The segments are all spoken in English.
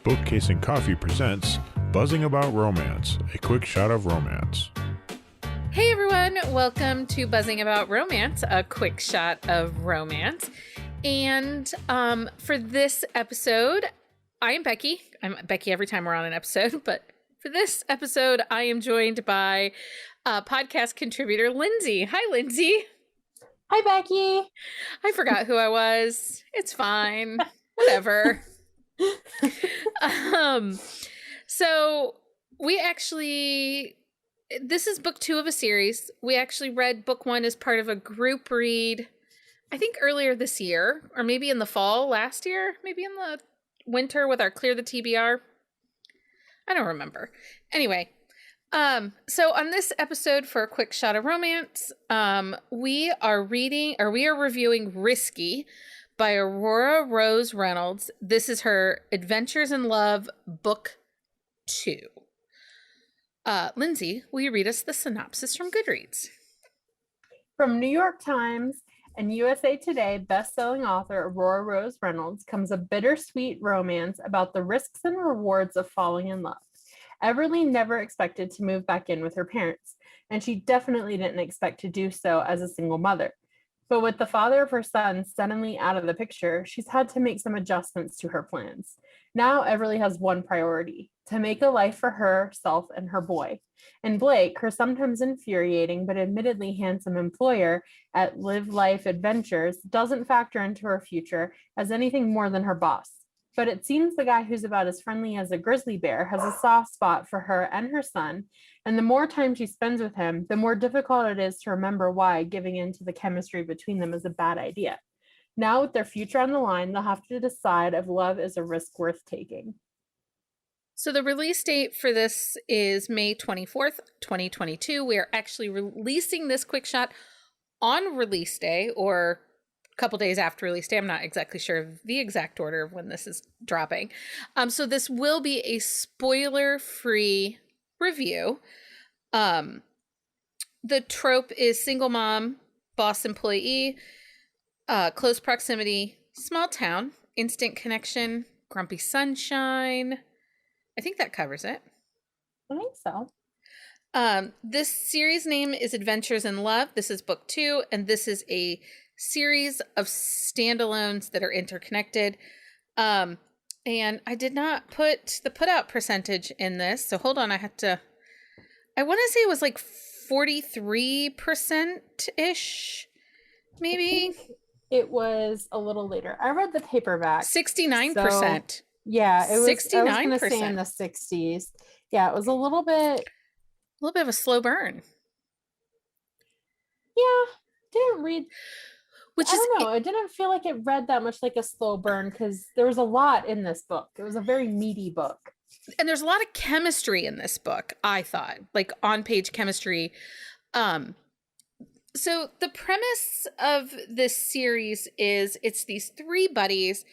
Bookcase and Coffee presents Buzzing About Romance, a quick shot of romance. Hey everyone, welcome to Buzzing About Romance, a quick shot of romance. And for this episode, I am Becky. I'm Becky every time we're on an episode, but for this episode, I am joined by podcast contributor Lindsey. Hi, Lindsey. Hi, Becky. I forgot who I was. It's fine. Whatever. So we actually, this is book 2 of a series. We actually read book 1 as part of a group read, I think earlier this year, or maybe in the fall last year, maybe in the winter with our Clear the TBR. I don't remember. Anyway, so on this episode for a quick shot of romance, we are reviewing Risky by Aurora Rose Reynolds. This is her Adventures in Love, book 2. Lindsey, will you read us the synopsis from Goodreads? From New York Times and USA Today bestselling author Aurora Rose Reynolds comes a bittersweet romance about the risks and rewards of falling in love. Everly never expected to move back in with her parents, and she definitely didn't expect to do so as a single mother. But with the father of her son suddenly out of the picture, she's had to make some adjustments to her plans. Now Everly has one priority: to make a life for herself and her boy. And Blake, her sometimes infuriating but admittedly handsome employer at Live Life Adventures, doesn't factor into her future as anything more than her boss. But it seems the guy who's about as friendly as a grizzly bear has a soft spot for her and her son, and the more time she spends with him, the more difficult it is to remember why giving in to the chemistry between them is a bad idea. Now, with their future on the line, they'll have to decide if love is a risk worth taking. So the release date for this is May 24th, 2022. We are actually releasing this quick shot on release day, or couple days after release day. I'm not exactly sure of the exact order of when this is dropping. So this will be a spoiler-free review. The trope is single mom, boss employee, close proximity, small town, instant connection, grumpy sunshine. I think that covers it. I think so. This series name is Adventures in Love. This is book 2, and this is a series of standalones that are interconnected. And I did not put the put out percentage in this. So hold on. I want to say it was like 43%-ish, maybe. It was a little later. I read the paperback. 69%. So, yeah, it was 69%. I was going to say in the 60s. Yeah, it was a little bit of a slow burn. Yeah, didn't read. Which I don't know. It didn't feel like it read that much like a slow burn because there was a lot in this book. It was a very meaty book. And there's a lot of chemistry in this book, I thought, like on-page chemistry. So the premise of this series is it's these 3 buddies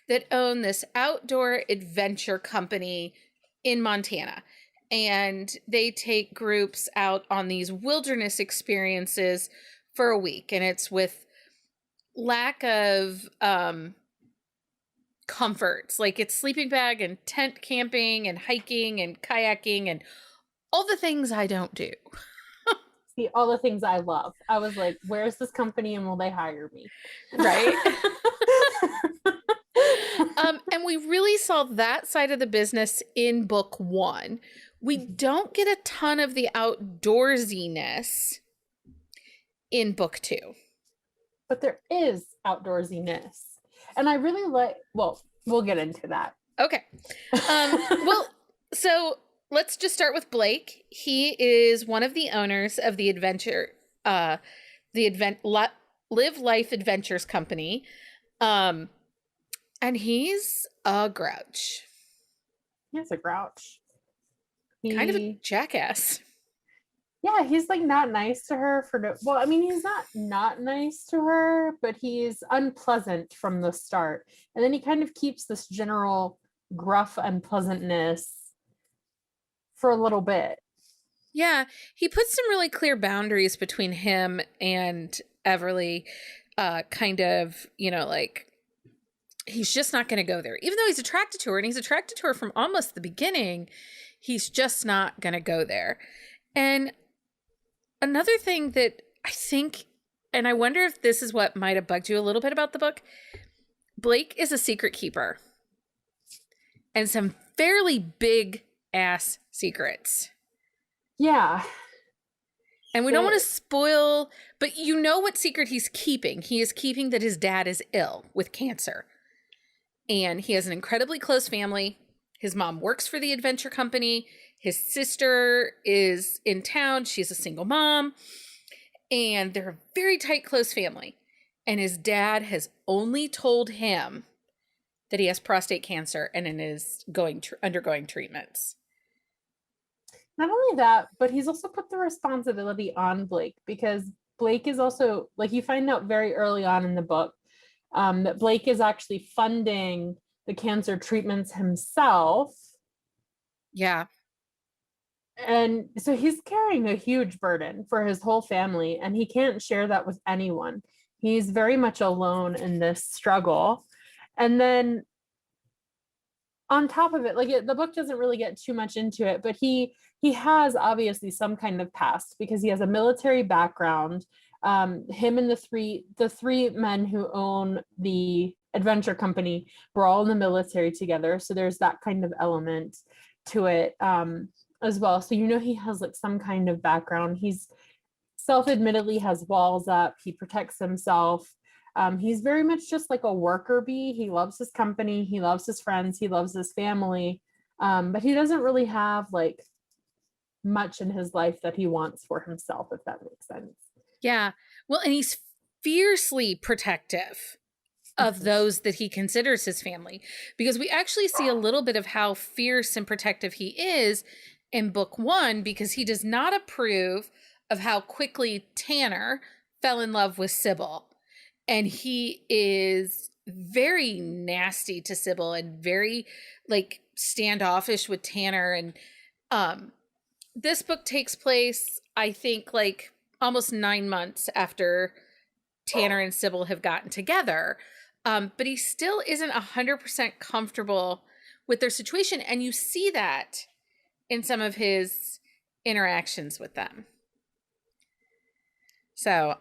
that own this outdoor adventure company in Montana. And they take groups out on these wilderness experiences for a week. And it's with lack of comforts, like it's sleeping bag and tent camping and hiking and kayaking and all the things I don't do. See, all the things I love. I was like, where's this company and will they hire me? Right. And we really saw that side of the business in book 1. We don't get a ton of the outdoorsiness in book 2. But there is outdoorsiness. And I really well, we'll get into that. Okay. Well, so let's just start with Blake. He is one of the owners of the Live Life Adventures company. And he's a grouch. He's a grouch. Kind of a jackass. Yeah, he's like not nice to her well, I mean, he's not nice to her, but he's unpleasant from the start. And then he kind of keeps this general gruff unpleasantness for a little bit. Yeah, he puts some really clear boundaries between him and Everly, kind of, like he's just not going to go there. Even though he's attracted to her, and he's attracted to her from almost the beginning, he's just not going to go there. And another thing that I think, and I wonder if this is what might have bugged you a little bit about the book, Blake is a secret keeper. And some fairly big ass secrets. Yeah. And we don't want to spoil, but you know what secret he's keeping. He is keeping that his dad is ill with cancer. And he has an incredibly close family. His mom works for the adventure company. His sister is in town. She's a single mom. And they're a very tight, close family. And his dad has only told him that he has prostate cancer and is undergoing treatments. Not only that, but he's also put the responsibility on Blake, because Blake is also, like, you find out very early on in the book that Blake is actually funding the cancer treatments himself. Yeah. And so he's carrying a huge burden for his whole family, and he can't share that with anyone. He's very much alone in this struggle. And then on top of it, like, the book doesn't really get too much into it, but he has obviously some kind of past, because he has a military background. Him and the three men who own the adventure company were all in the military together. So there's that kind of element to it as well. So, you know, he has like some kind of background. He's self-admittedly has walls up. He protects himself. He's very much just like a worker bee. He loves his company. He loves his friends. He loves his family. But he doesn't really have like much in his life that he wants for himself, if that makes sense. Yeah. Well, and he's fiercely protective of those that he considers his family, because we actually see a little bit of how fierce and protective he is in book 1, because he does not approve of how quickly Tanner fell in love with Sybil. And he is very nasty to Sybil and very like standoffish with Tanner. And this book takes place, I think, like almost 9 months after Tanner and Sybil have gotten together. But he still isn't 100% comfortable with their situation. And you see that in some of his interactions with them. So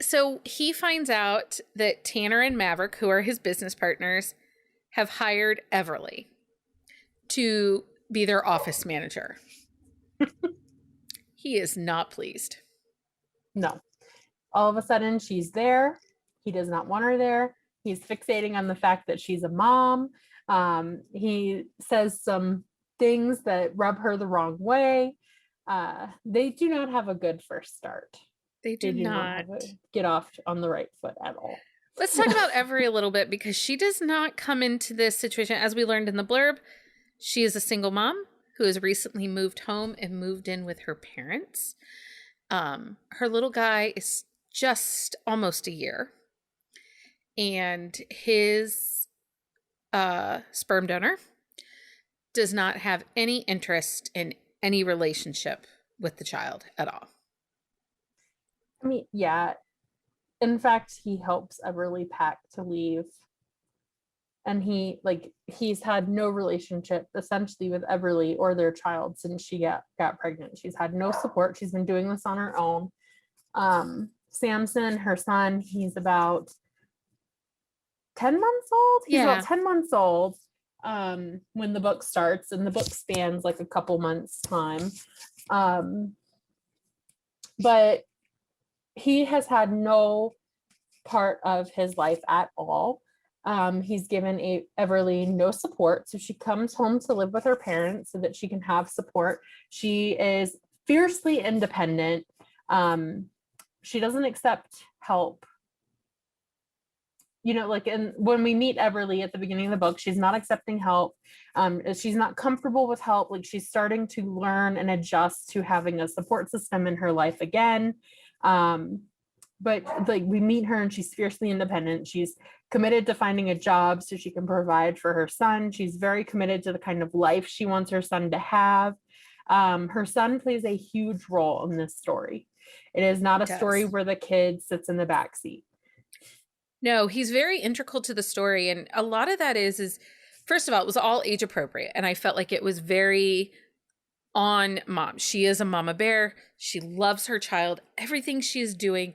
so he finds out that Tanner and Maverick, who are his business partners, have hired Everly to be their office manager. He is not pleased. No. All of a sudden, she's there. He does not want her there. He's fixating on the fact that she's a mom. He says some things that rub her the wrong way. They do not have a good first start. They do not get off on the right foot at all. Let's talk about Everly a little bit, because she does not come into this situation, as we learned in the blurb. She is a single mom who has recently moved home and moved in with her parents. Her little guy is just almost a year, and his sperm donor does not have any interest in any relationship with the child at all. I mean, yeah. In fact, he helps Everly pack to leave. And he's had no relationship essentially with Everly or their child since she got pregnant. She's had no support. She's been doing this on her own. Samson, her son, he's about 10 months old. He's about 10 months old when the book starts, and the book spans like a couple months time. But he has had no part of his life at all. He's given Everly no support. So she comes home to live with her parents so that she can have support. She is fiercely independent. She doesn't accept help. You know, like when we meet Everly at the beginning of the book, she's not accepting help. She's not comfortable with help. Like, she's starting to learn and adjust to having a support system in her life again. But like, we meet her and she's fiercely independent. She's committed to finding a job so she can provide for her son. She's very committed to the kind of life she wants her son to have. Her son plays a huge role in this story. It is not a story where the kid sits in the back seat. No, he's very integral to the story. And a lot of that is first of all, it was all age appropriate. And I felt like it was very on mom. She is a mama bear. She loves her child. Everything she is doing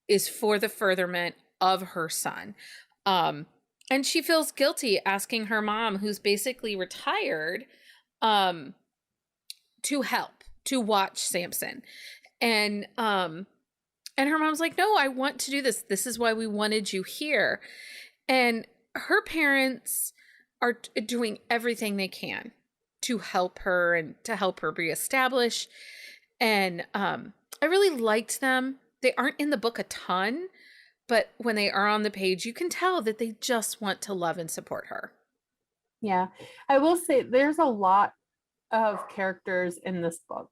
is for the furtherment of her son. And she feels guilty asking her mom, who's basically retired, to help, to watch Samson. And her mom's like, no, I want to do this. This is why we wanted you here. And her parents are doing everything they can to help her and to help her reestablish. And I really liked them. They aren't in the book a ton, but when they are on the page, you can tell that they just want to love and support her. Yeah, I will say there's a lot of characters in this book.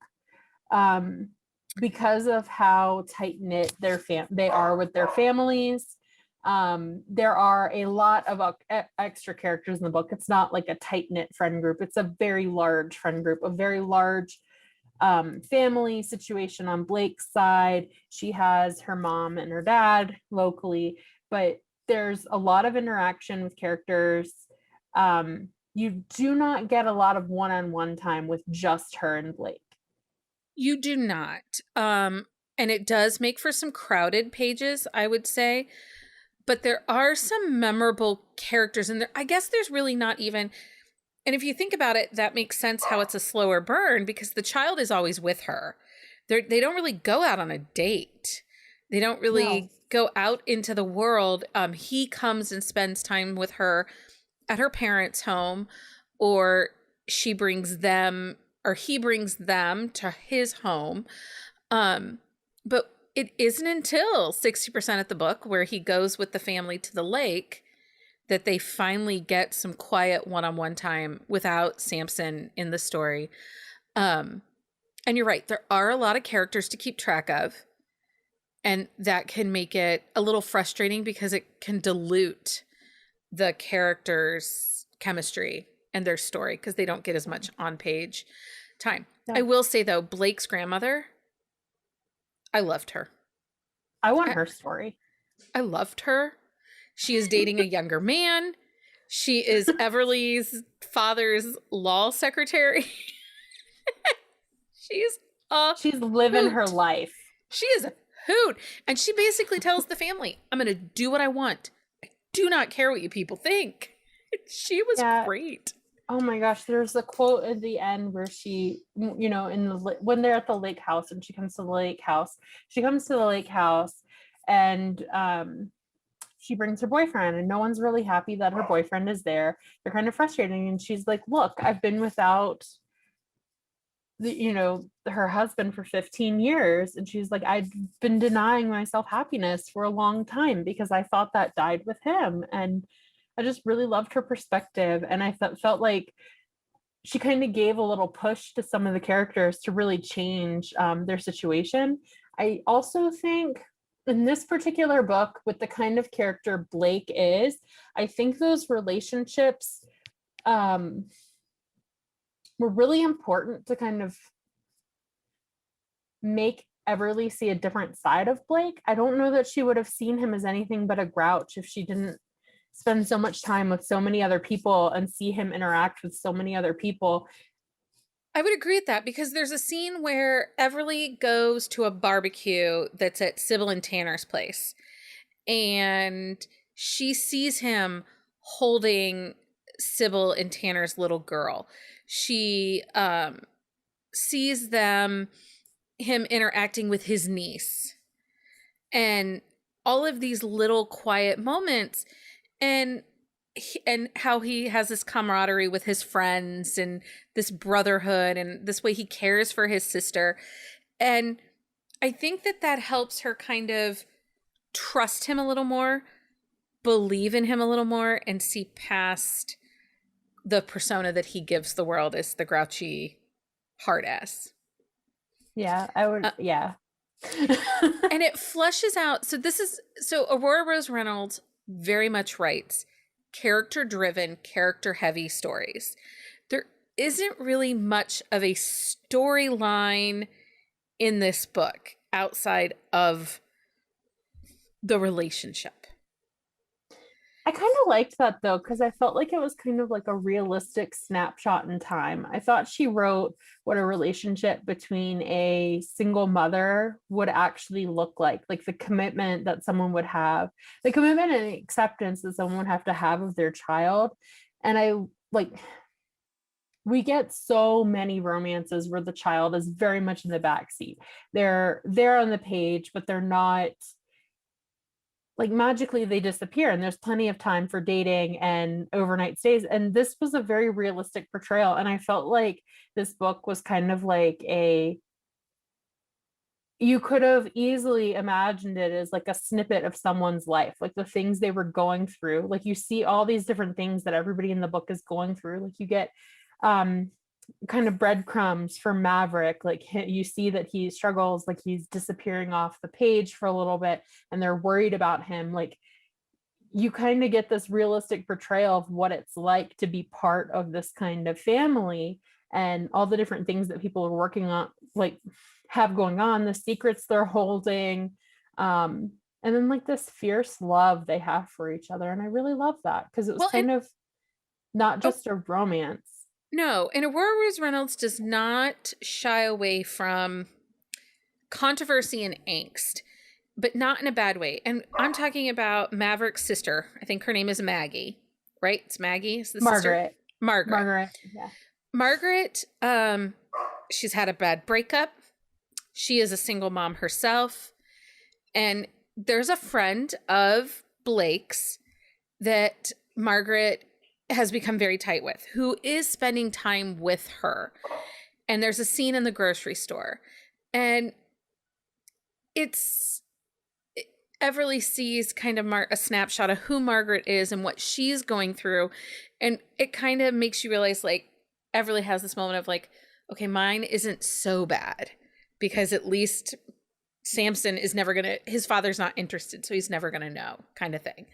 Because of how tight-knit they are with their families. There are a lot of extra characters in the book. It's not like a tight-knit friend group. It's a very large friend group, a very large family situation on Blake's side. She has her mom and her dad locally, but there's a lot of interaction with characters. You do not get a lot of one-on-one time with just her and Blake. You do not. And it does make for some crowded pages, I would say. But there are some memorable characters in there. I guess there's really not even, and if you think about it, that makes sense how it's a slower burn because the child is always with her. They don't really go out on a date. They don't really go out into the world. He comes and spends time with her at her parents' home, or he brings them to his home. But it isn't until 60% of the book where he goes with the family to the lake that they finally get some quiet one-on-one time without Samson in the story. And you're right, there are a lot of characters to keep track of. And that can make it a little frustrating because it can dilute the characters' chemistry and their story because they don't get as much on-page time. Yeah. I will say, though, Blake's grandmother, I loved her. I want her story. I loved her. She is dating a younger man. She is Everly's father's law secretary. She's living her life. She is a hoot. And she basically tells the family, I'm going to do what I want. I do not care what you people think. She was great. Oh my gosh, there's a quote at the end where she, when they're at the lake house and she comes to the lake house and she brings her boyfriend and no one's really happy that her boyfriend is there. They're kind of frustrating. And she's like, look, I've been without her husband for 15 years. And she's like, I've been denying myself happiness for a long time because I thought that died with him. And I just really loved her perspective. And I felt like she kind of gave a little push to some of the characters to really change their situation. I also think in this particular book, with the kind of character Blake is, I think those relationships were really important to kind of make Everly see a different side of Blake. I don't know that she would have seen him as anything but a grouch if she didn't spend so much time with so many other people and see him interact with so many other people. I would agree with that because there's a scene where Everly goes to a barbecue that's at Sybil and Tanner's place. And she sees him holding Sybil and Tanner's little girl. She sees him interacting with his niece. And all of these little quiet moments and how he has this camaraderie with his friends and this brotherhood and this way he cares for his sister. And I think that helps her kind of trust him a little more, believe in him a little more, and see past the persona that he gives the world as the grouchy hard ass. Yeah, I would. Yeah. And it flushes out. So Aurora Rose Reynolds very much writes character-driven, character-heavy stories. There isn't really much of a storyline in this book outside of the relationship. I kind of liked that though, because I felt like it was kind of like a realistic snapshot in time. I thought she wrote what a relationship between a single mother would actually look like the commitment that someone would have, the commitment and acceptance that someone would have to have of their child. And I like, we get so many romances where the child is very much in the backseat. They're there on the page, but they're not like magically they disappear, and there's plenty of time for dating and overnight stays, and this was a very realistic portrayal, and I felt like this book was kind of like a, you could have easily imagined it as like a snippet of someone's life, like the things they were going through. Like you see all these different things that everybody in the book is going through. Like you get kind of breadcrumbs for Maverick. Like you see that he struggles, like he's disappearing off the page for a little bit and they're worried about him. Like you kind of get this realistic portrayal of what it's like to be part of this kind of family and all the different things that people are working on, like have going on, the secrets they're holding, and then like this fierce love they have for each other. And I really love that because it was kind of not just a romance. No, and Aurora Rose Reynolds does not shy away from controversy and angst, but not in a bad way. And I'm talking about Maverick's sister. I think her name is Maggie, right? It's Maggie. It's the Margaret. Sister? Margaret. Yeah. Margaret, she's had a bad breakup. She is a single mom herself. And there's a friend of Blake's that Margaret has become very tight with, who is spending time with her. And there's a scene in the grocery store. And Everly sees kind of a snapshot of who Margaret is and what she's going through. And it kind of makes you realize, like, Everly has this moment of like, okay, mine isn't so bad because at least Samson is never going to, his father's not interested, so he's never going to know, kind of thing.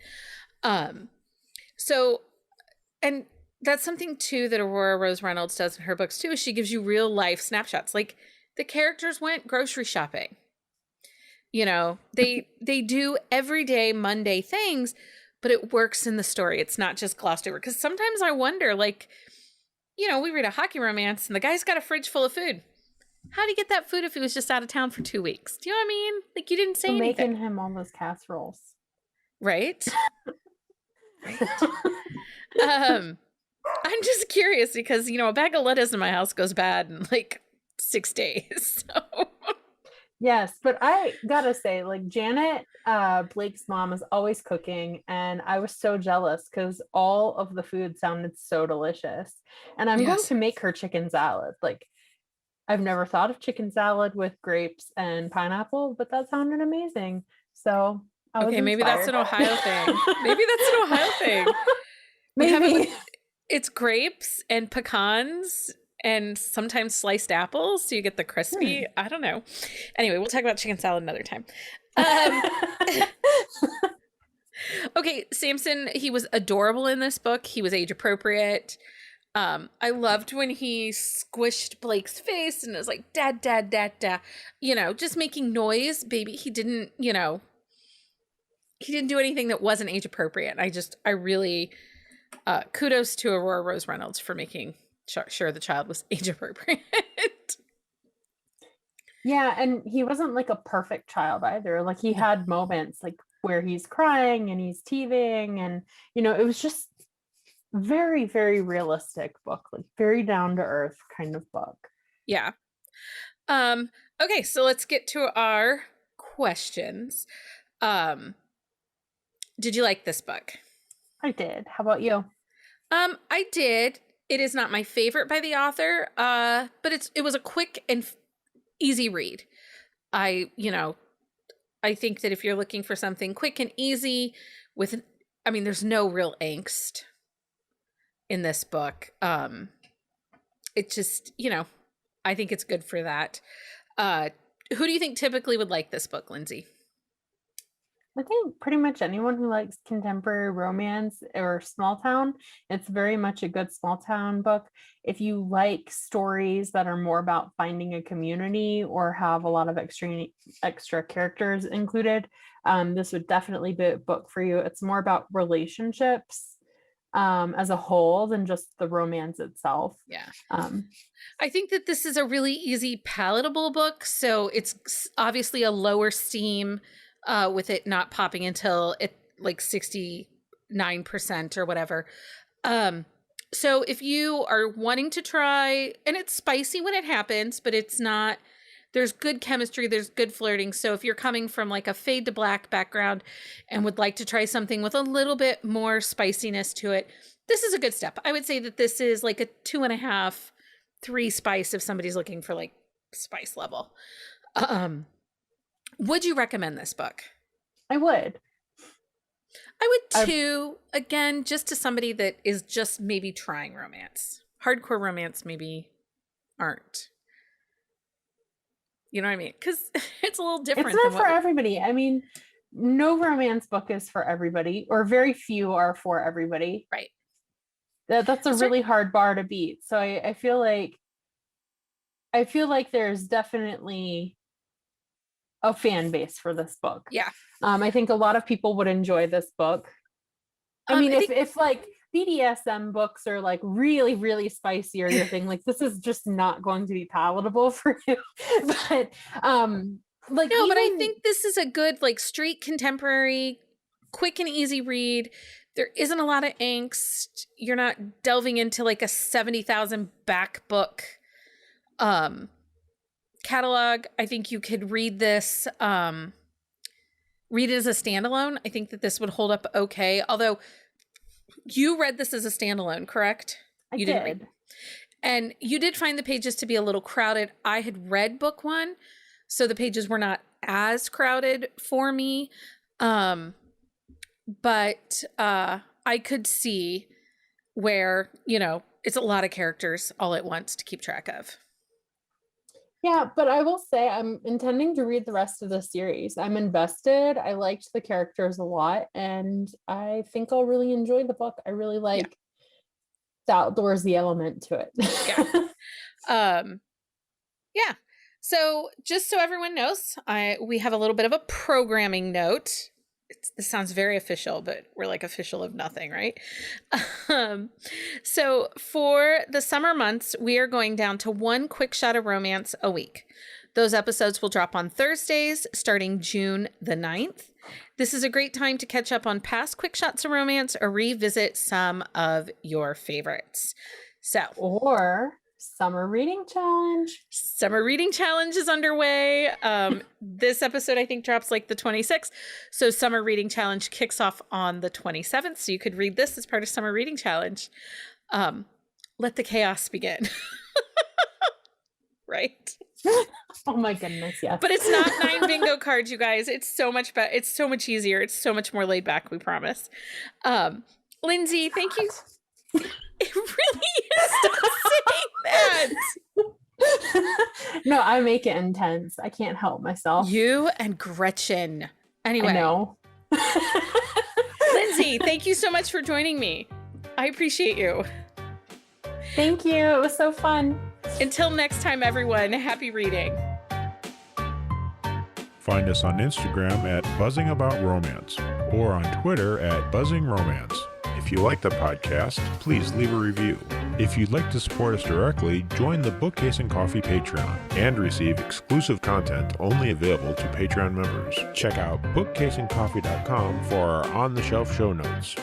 And that's something too that Aurora Rose Reynolds does in her books too, is she gives you real life snapshots. Like the characters went grocery shopping. You know, they do everyday Monday things, but it works in the story. It's not just glossed over. Because sometimes I wonder, like, you know, we read a hockey romance and the guy's got a fridge full of food. How do you get that food if he was just out of town for 2 weeks? Do you know what I mean? Like, you didn't say anything. Making him all those casseroles. Right? I'm just curious because, you know, a bag of lettuce in my house goes bad in like 6 days. So. Yes, but I gotta say, like Janet, Blake's mom is always cooking, and I was so jealous because all of the food sounded so delicious. And I'm going to make her chicken salad. Like, I've never thought of chicken salad with grapes and pineapple, but that sounded amazing. So I was maybe that's an Ohio thing. Maybe that's an Ohio thing. Maybe it's grapes and pecans and sometimes sliced apples, so you get the crispy. I don't know. Anyway, we'll talk about chicken salad another time. Okay, Samson, he was adorable in this book. He was age appropriate. I loved when he squished Blake's face and was like, dad, dad, dad, dad. You know, just making noise, baby. He didn't do anything that wasn't age appropriate. I really, kudos to Aurora Rose Reynolds for making sure the child was age appropriate. Yeah, and he wasn't like a perfect child either. Like he had moments like where he's crying and he's teething, and you know, it was just very, very realistic book, like very down to earth kind of book. Yeah. Okay, so let's get to our questions. Did you like this book? I did. How about you? I did. It is not my favorite by the author, but it was a quick and easy read. I think that if you're looking for something quick and easy there's no real angst in this book. It just, I think it's good for that. Who do you think typically would like this book, Lindsey? I think pretty much anyone who likes contemporary romance or small town, it's very much a good small town book. If you like stories that are more about finding a community or have a lot of extra characters included, this would definitely be a book for you. It's more about relationships as a whole than just the romance itself. Yeah. Um, I think that this is a really easy, palatable book. So it's obviously a lower steam with it not popping until it like 69% or whatever. So if you are wanting to try, and it's spicy when it happens, but it's not, there's good chemistry, there's good flirting. So if you're coming from like a fade to black background and would like to try something with a little bit more spiciness to it, this is a good step. I would say that this is like a 2.5, 3 spice if somebody's looking for like spice level. Would you recommend this book? I would. I would too. Again, just to somebody that is just maybe trying romance. Hardcore romance maybe aren't. You know what I mean? Because it's a little different. It's not for everybody. I mean, no romance book is for everybody, or very few are for everybody. Right. That's a really hard bar to beat. So I feel like there's definitely a fan base for this book. Yeah. I think a lot of people would enjoy this book. I mean, if like BDSM books are like really, really spicy or your thing, like this is just not going to be palatable for you. But like no, but I think this is a good like straight contemporary, quick and easy read. There isn't a lot of angst. You're not delving into like a 70,000 back book catalog. I think you could read this, read it as a standalone. I think that this would hold up okay. Although you read this as a standalone, correct? You did. And you did find the pages to be a little crowded. I had read book 1, so the pages were not as crowded for me. But I could see where, you know, it's a lot of characters all at once to keep track of. Yeah, but I will say I'm intending to read the rest of the series. I'm invested. I liked the characters a lot, and I think I'll really enjoy the book. I really like the outdoorsy element to it. Yeah. So just so everyone knows, we have a little bit of a programming note. This sounds very official, but we're like official of nothing, right? So for the summer months, we are going down to 1 quick shot of romance a week. Those episodes will drop on Thursdays starting June the 9th. This is a great time to catch up on past quick shots of romance or revisit some of your favorites. So, or Summer Reading Challenge. Summer Reading Challenge is underway. This episode, I think, drops like the 26th. So Summer Reading Challenge kicks off on the 27th. So you could read this as part of Summer Reading Challenge. Let the chaos begin. Right? Oh my goodness, yes. But it's not 9 bingo cards, you guys. It's so much better. It's so much easier. It's so much more laid back, we promise. Lindsey, thank you. It really is. Stop saying that. No, I make it intense. I can't help myself. You and Gretchen. Anyway. I know. Lindsey, thank you so much for joining me. I appreciate you. Thank you. It was so fun. Until next time, everyone, happy reading. Find us on Instagram at Buzzing About Romance or on Twitter at Buzzing Romance. If you like the podcast, please leave a review. If you'd like to support us directly, join the Bookcase and Coffee Patreon and receive exclusive content only available to Patreon members. Check out bookcaseandcoffee.com for our on-the-shelf show notes.